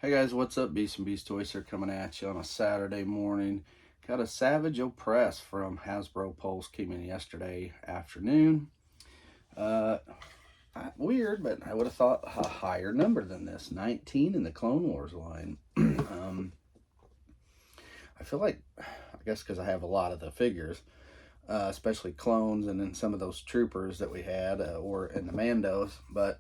Hey guys, what's up? Beast and Beast Toys here coming at you on a Saturday morning. Got a Savage Opress from Hasbro Pulse, came in yesterday afternoon. Uh, Weird, but I would have thought a higher number than this. 19 in the Clone Wars line. I feel like, I guess because I have a lot of the figures, especially clones and then some of those troopers that we had, or in the Mandos, but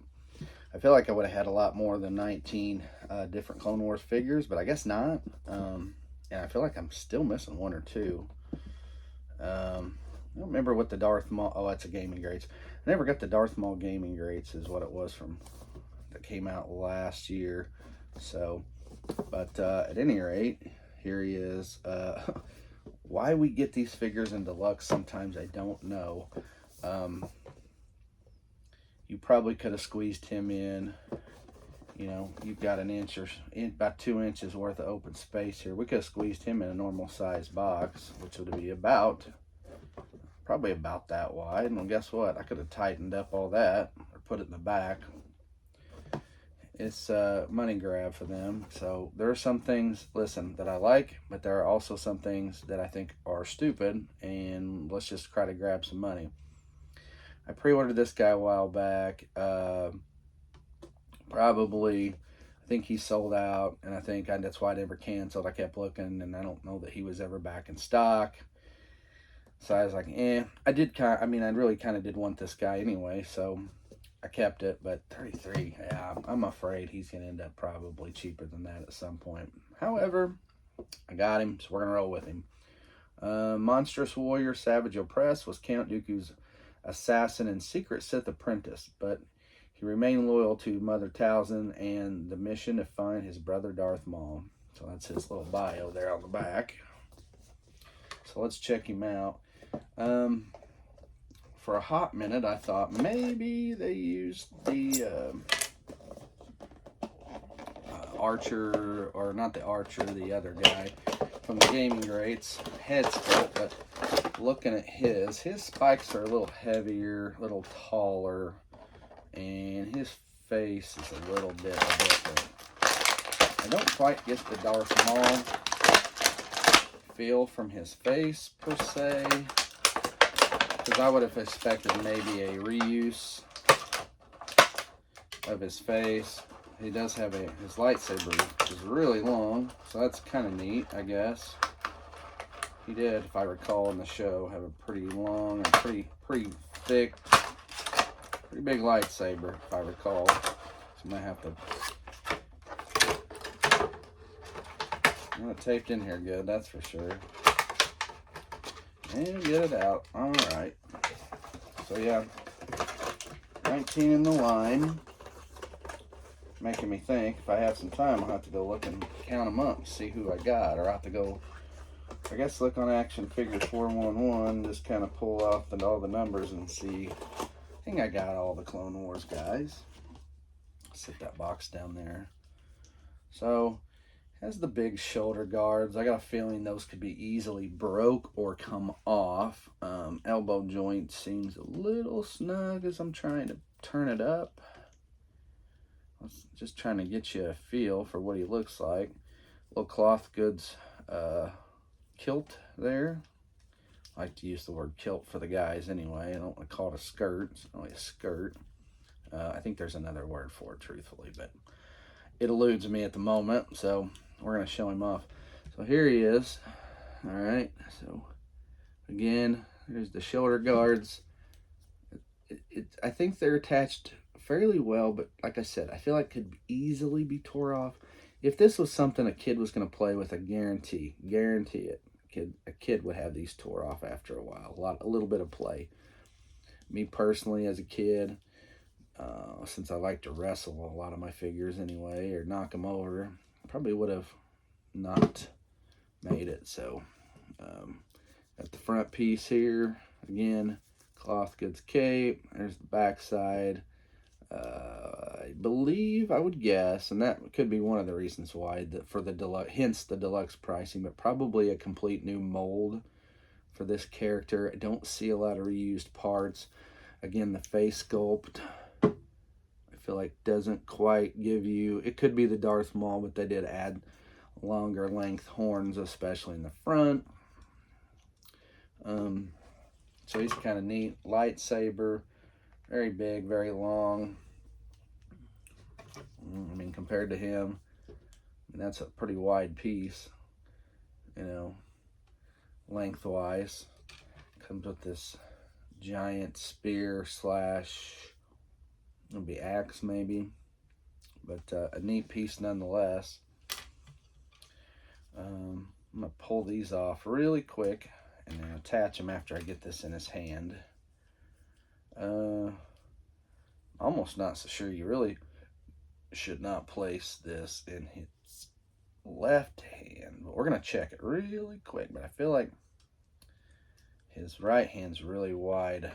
I feel like I would have had a lot more than 19 different Clone Wars figures, but I guess not. And I feel like I'm still missing one or two. I don't remember what the Darth Maul. Oh, that's a Gaming Greats. I never got the Darth Maul Gaming Greats, is what it was from that came out last year. So, but at any rate, here he is. Why we get these figures in deluxe, sometimes I don't know. You probably could have squeezed him in. You know, you've got an inch or about 2 inches worth of open space here. We could have squeezed him in a normal size box, which would be probably about that wide. And well, guess what? I could have tightened up all that or put it in the back. It's a money grab for them. So there are some things, listen, that I like, but there are also some things that I think are stupid. And let's just try to grab some money. I pre-ordered this guy a while back. Probably, I think he sold out, and I think that's why I never canceled. I kept looking, and I don't know that he was ever back in stock. So I was like, I really kind of did want this guy anyway, so I kept it. But 33, yeah, I'm afraid he's going to end up probably cheaper than that at some point. However, I got him, so we're going to roll with him. Monstrous Warrior Savage Opress was Count Dooku's assassin and secret Sith apprentice, but he remained loyal to Mother Talzin and the mission to find his brother Darth Maul. So that's his little bio there on the back. So let's check him out. For a hot minute, I thought maybe they used the Archer, or not the Archer, the other guy from the Gaming Greats head sculpt, but looking at his spikes are a little heavier, a little taller, and his face is a little bit different. I don't quite get the Darth Maul feel from his face per se, because I would have expected maybe a reuse of his face. He does have his lightsaber is really long, so that's kind of neat, I guess. He did, if I recall in the show, have a pretty long and pretty thick, pretty big lightsaber, if I recall. So I might have to. Not taped in here good, that's for sure. And get it out. All right. So yeah, 19 in the line. Making me think if I have some time, I'll have to go look and count them up, see who I got, or I'll have to go, I guess, look on Action Figures 411, just kind of pull off all the numbers and see. I think I got all the Clone Wars guys. Set that box down there. So, has the big shoulder guards. I got a feeling those could be easily broke or come off. Elbow joint seems a little snug as I'm trying to turn it up. Just trying to get you a feel for what he looks like. Little cloth goods kilt there. I like to use the word kilt for the guys anyway. I don't want to call it a skirt. It's not really a skirt. I think there's another word for it, truthfully, but it eludes me at the moment, so we're going to show him off. So here he is. All right, so again, there's the shoulder guards. I think they're attached fairly well, but like I said, I feel like it could easily be tore off. If this was something a kid was going to play with, I guarantee it. A kid would have these tore off after a while. A little bit of play. Me personally, as a kid, since I like to wrestle a lot of my figures anyway, or knock them over, I probably would have not made it. So, got the front piece here. Again, cloth goods cape. There's the back side. I believe, I would guess, and that could be one of the reasons why, for the deluxe, hence the deluxe pricing, but probably a complete new mold for this character. I don't see a lot of reused parts. Again, the face sculpt, I feel like doesn't quite give you, it could be the Darth Maul, but they did add longer length horns, especially in the front. So he's kind of neat. Lightsaber, very big, very long. I mean, compared to him, that's a pretty wide piece, you know, lengthwise. Comes with this giant spear slash, it'll be axe maybe, but a neat piece nonetheless. I'm gonna pull these off really quick and then attach them after I get this in his hand. Almost not so sure. You really should not place this in his left hand, but we're gonna check it really quick. But I feel like his right hand's really wide.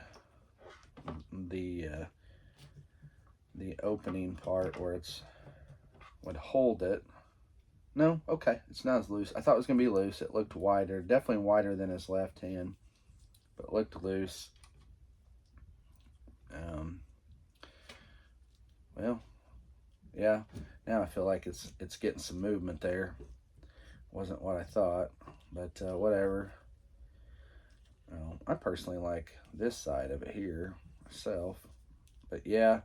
The opening part where it's would hold it. No, okay, it's not as loose. I thought it was gonna be loose. It looked wider, definitely wider than his left hand, but it looked loose. Well, yeah. Now I feel like it's getting some movement there. Wasn't what I thought, but whatever. I personally like this side of it here myself, but yeah,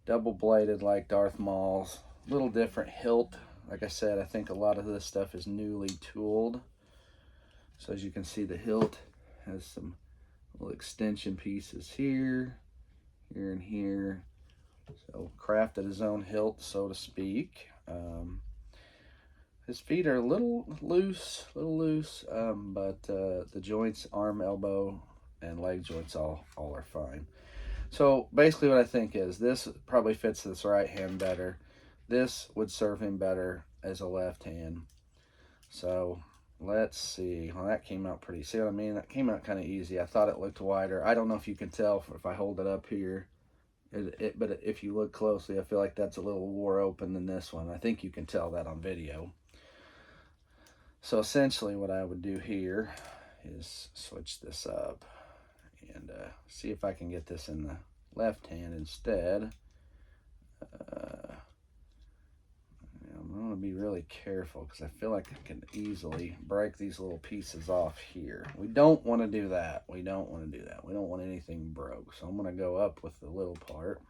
double bladed like Darth Maul's. Little different hilt. Like I said, I think a lot of this stuff is newly tooled. So as you can see, the hilt has some little extension pieces here, here, and here. So crafted his own hilt, so to speak. His feet are a little loose, but the joints, arm, elbow, and leg joints all are fine. So basically what I think is this probably fits this right hand better. This would serve him better as a left hand. So let's see. Well, that came out pretty, see what I mean? That came out kind of easy. I thought it looked wider. I don't know if you can tell if I hold it up here. But if you look closely, I feel like that's a little more open than this one. I think you can tell that on video. So essentially what I would do here is switch this up and see if I can get this in the left hand instead. I'm going to be really careful because I feel like I can easily break these little pieces off here. We don't want to do that. We don't want to do that. We don't want anything broke. So I'm going to go up with the little part.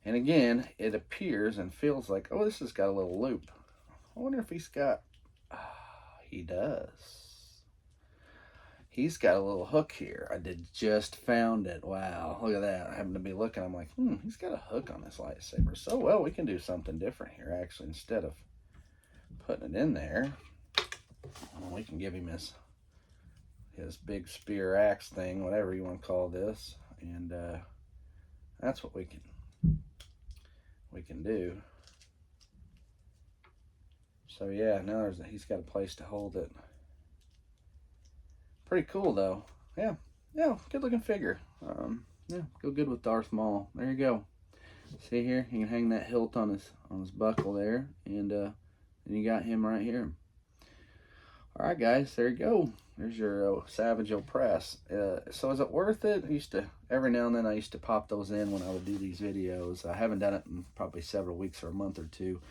And again, it appears and feels like, oh, this has got a little loop. I wonder if he's got, he does. He's got a little hook here. I just found it. Wow, look at that. I happened to be looking. I'm like, he's got a hook on this lightsaber. So, well, we can do something different here, actually. Instead of putting it in there, we can give him his big spear axe thing, whatever you want to call this. And that's what we can do. So, yeah, now he's got a place to hold it. Pretty cool though. Yeah, good looking figure. Yeah, go good with Darth Maul. There you go. See here, you can hang that hilt on his buckle there, and you got him right here. All right, guys, there you go. There's your Savage Opress. So is it worth it? Every now and then I used to pop those in when I would do these videos. I haven't done it in probably several weeks or a month or two.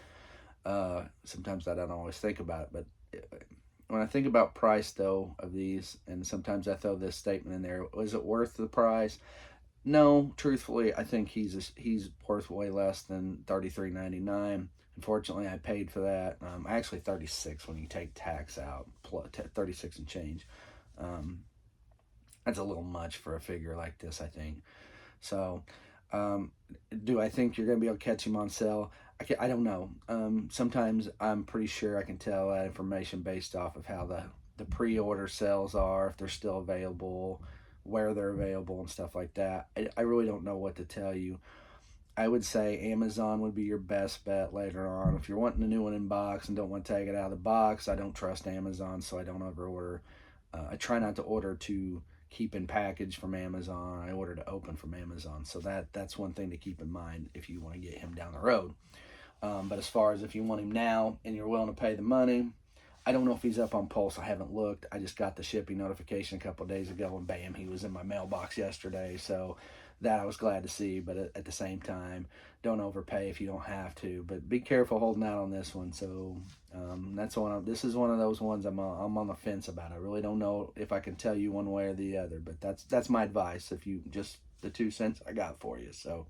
Sometimes I don't always think about it, but when I think about price though of these, and sometimes I throw this statement in there, was it worth the price? No, truthfully, I think he's worth way less than $33.99. Unfortunately, I paid for that. Actually, $36 when you take tax out, plus 36 and change. That's a little much for a figure like this, I think. So, do I think you're going to be able to catch him on sale? I don't know. Sometimes I'm pretty sure I can tell that information based off of how the pre-order sales are, if they're still available, where they're available, and stuff like that. I really don't know what to tell you. I would say Amazon would be your best bet later on. If you're wanting a new one in box and don't want to take it out of the box, I don't trust Amazon, so I don't ever order. I try not to order to keep in package from Amazon. I order to open from Amazon. So that's one thing to keep in mind if you want to get him down the road. But as far as if you want him now and you're willing to pay the money, I don't know if he's up on Pulse. I haven't looked. I just got the shipping notification a couple of days ago, and bam, he was in my mailbox yesterday. So that I was glad to see. But at the same time, don't overpay if you don't have to. But be careful holding out on this one. So that's this is one of those ones I'm on the fence about. I really don't know if I can tell you one way or the other. But that's my advice. If you just the 2 cents I got for you. So,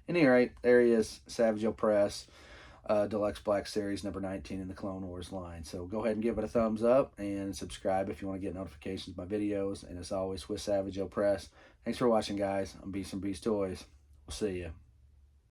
at any rate, there he is, Savage Opress. Deluxe Black Series number 19 in the Clone Wars line. So go ahead and give it a thumbs up and subscribe if you want to get notifications of my videos. And as always, with Savage Opress, thanks for watching, guys. I'm Beast from Beast Toys. We'll see you.